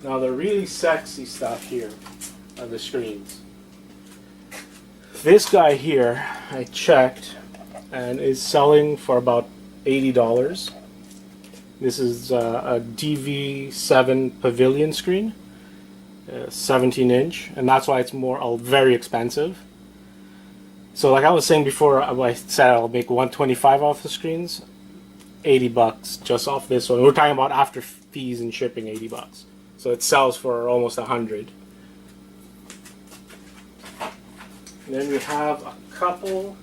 Now the really sexy stuff here are the screens. This guy here, I checked, and is selling for about $80. This is a DV7 Pavilion screen, 17-inch, and that's why it's very expensive. So like I was saying before, I said I'll make 125 off the screens, $80 just off this one. We're talking about after fees and shipping, $80. So it sells for almost $100. And then we have a couple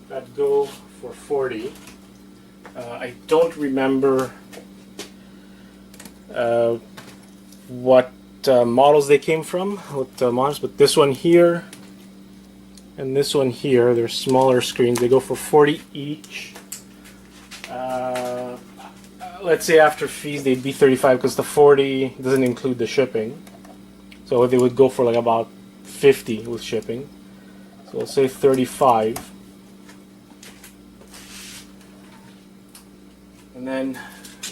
that go for $40. I don't remember what models they came from, what models, but this one here and this one here, they're smaller screens. They go for $40 each. Let's say after fees they'd be $35 because the $40 doesn't include the shipping. So they would go for like about $50 with shipping. So we'll say $35. And then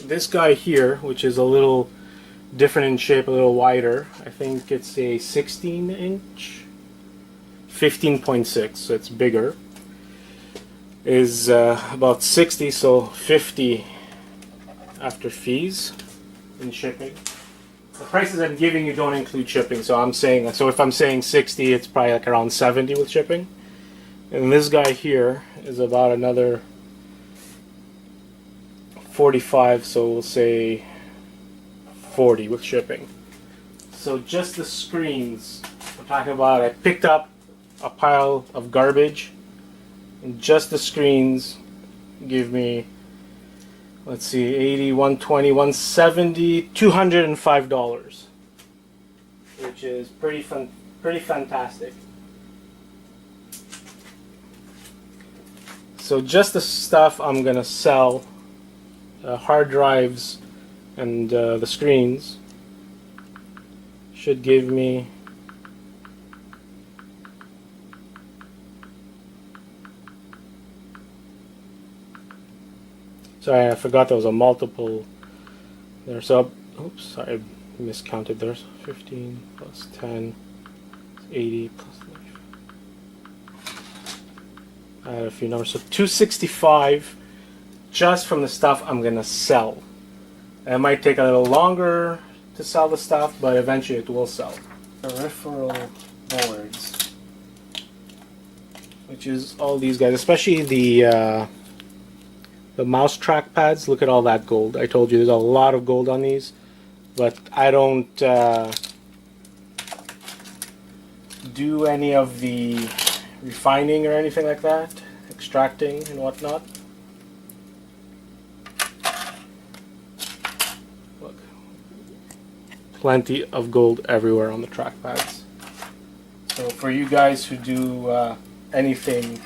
this guy here, which is a little different in shape, a little wider. I think it's a 16-inch, 15.6, so it's bigger. Is about $60, so $50 after fees and shipping. The prices I'm giving you don't include shipping, so if I'm saying $60, it's probably like around $70 with shipping. And this guy here is about another $45, so we'll say $40 with shipping. So just the screens I'm talking about, I picked up a pile of garbage, and just the screens give me, let's see, 80, 120, 170, $205, which is pretty fantastic. So just the stuff I'm gonna sell, hard drives and the screens, should give me sorry, I forgot there was a multiple there. So, oops, sorry, I miscounted there. So 15 plus 10, 80 plus 35. I had a few numbers. So 265 just from the stuff I'm gonna sell. It might take a little longer to sell the stuff, but eventually it will sell. Peripheral boards, which is all these guys, especially the mouse track pads. Look at all that gold. I told you there's a lot of gold on these, but I don't do any of the refining or anything like that, extracting and whatnot. Look, plenty of gold everywhere on the track pads. So for you guys who do anything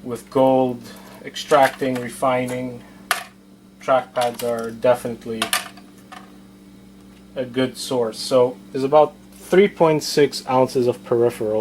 with gold, extracting, refining, track pads are definitely a good source. So there's about 3.6 ounces of peripheral.